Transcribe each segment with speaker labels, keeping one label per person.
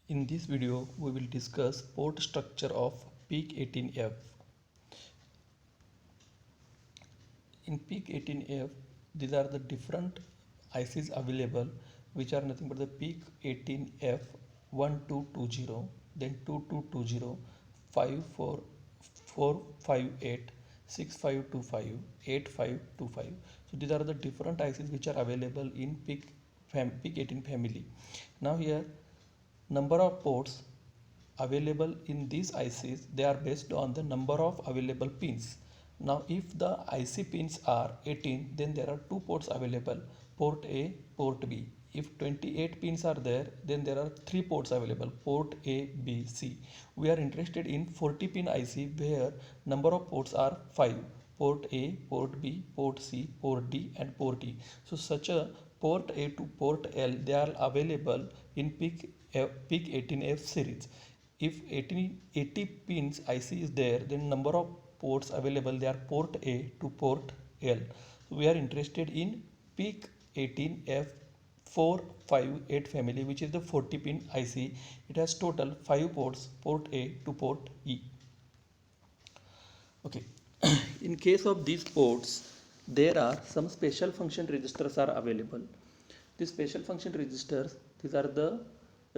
Speaker 1: In this video, we will discuss port structure of PIC18F. In PIC18F, these are the different ICs available, which are nothing but the PIC18F 1220, then 2220, 5458, 6525, 8525. So these are the different ICs which are available in PIC18 family. Now here, number of ports available in these ICs, they are based on the number of available pins. Now if the IC pins are 18, then there are two ports available, port A, port B. If 28 pins are there, then there are three ports available, port A, B, C. We are interested in 40 pin IC where number of ports are 5, port A, port B, port C, port D and port E. So such a port A to port L, they are available in PIC18F series. If 80 pins IC is there, then number of ports available, they are port A to port L. So we are interested in PIC18F 458 family, which is the 40 pin IC. It has total 5 ports, port A to port E. Okay. In case of these ports, there are some special function registers are available. These special function registers, these are the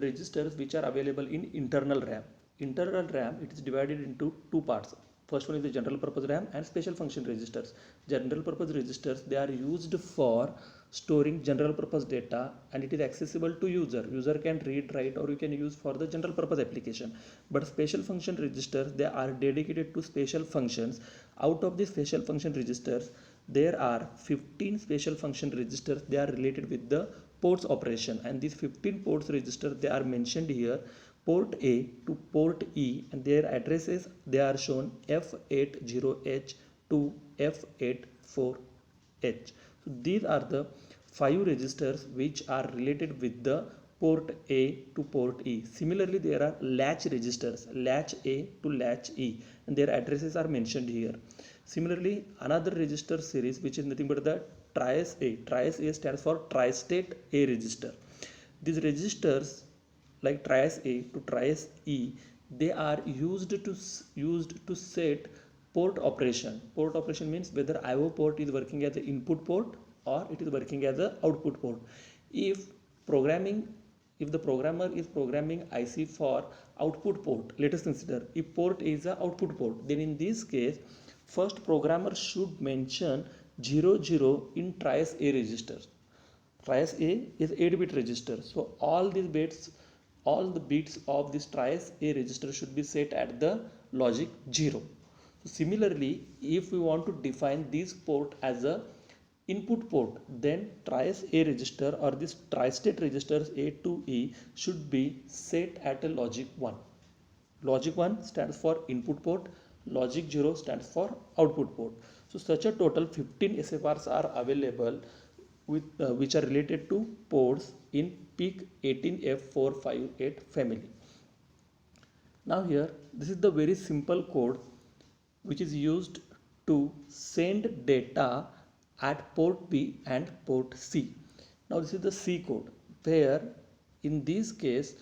Speaker 1: registers which are available in internal RAM. Internal RAM, it is divided into two parts. First one is the general purpose RAM and special function registers. General purpose registers, they are used for storing general purpose data and it is accessible to user. User can read, write, or you can use for the general purpose application. But special function registers, they are dedicated to special functions. Out of the special function registers, there are 15 special function registers. They are related with the ports operation, and these 15 ports register, they are mentioned here, port A to port E, and their addresses, they are shown F80H to F84H. So these are the 5 registers which are related with the port A to port E. Similarly, there are latch registers, latch A to latch E, and their addresses are mentioned here. Similarly, another register series which is nothing but the TRIAS A. TRIAS A stands for Tri-State A register. These registers like TRIAS A to TRIAS E, they are used to set port operation. Port operation means whether IO port is working as an input port or it is working as an output port. If the programmer is programming IC for output port, let us consider if port is a output port, then in this case first programmer should mention 00 in TRIAS A register. TRIAS A is 8-bit register, so all the bits of this TRIAS A register should be set at the logic 0. So similarly, if we want to define this port as a input port, then TRIAS A register or this tri-state registers A to E should be set at a logic 1. Logic 1 stands for input port, logic 0 stands for output port. So such a total 15 SFRs are available with which are related to ports in PIC18F458 family. Now here, this is the very simple code which is used to send data at port B and port C. Now this is the C code where in this case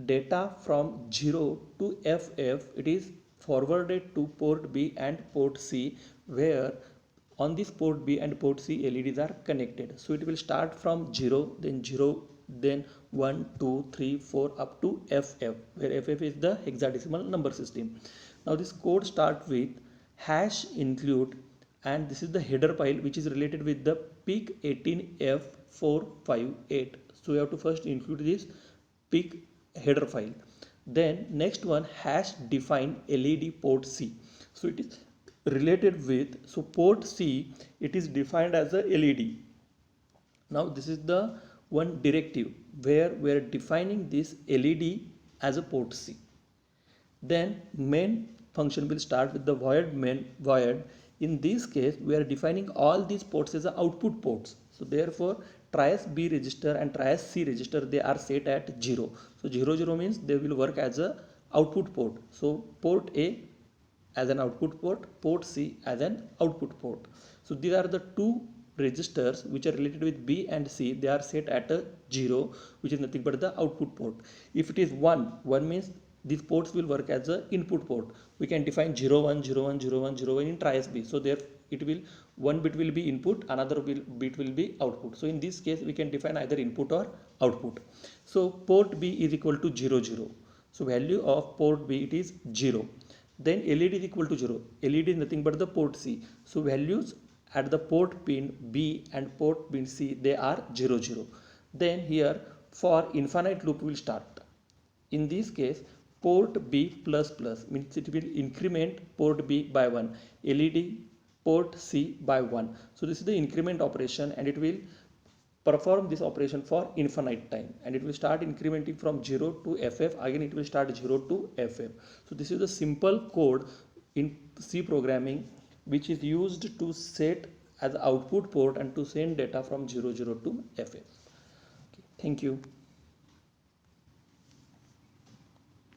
Speaker 1: data from 0 to FF, it is forwarded to port B and port C, where on this port B and port C LEDs are connected. So it will start from 0, then 1, 2, 3, 4 up to FF, where FF is the hexadecimal number system. Now this code starts with hash include, and this is the header file which is related with the PIC18F458. So we have to first include this PIC header file. Then next one, hash define LED port C. So it is related with, so port C, it is defined as a LED. Now this is the one directive where we are defining this LED as a port C. Then main function will start with the void. In this case, we are defining all these ports as output ports. So therefore, TRIAS B register and TRIAS C register, they are set at 0. So 00 means they will work as a output port. So port A as an output port, port C as an output port. So these are the two registers which are related with B and C, they are set at a 0, which is nothing but the output port. If it is 1 means these ports will work as a input port. We can define 0 1 0 1 0 1 0 1 in TRIAS-B. So there it will, one bit will be input, another bit will be output. So in this case we can define either input or output. So port B is equal to 0 0. So value of port B, it is 0. Then LED is equal to 0. LED is nothing but the port C. So values at the port pin B and port pin C, they are 0 0. Then here for infinite loop will start. In this case port B plus plus means it will increment port B by 1, LED port C by 1. So this is the increment operation, and it will perform this operation for infinite time, and it will start incrementing from 0 to FF. Again it will start 0 to FF. So this is the simple code in C programming which is used to set as output port and to send data from 0 0 to FF. Okay, thank you.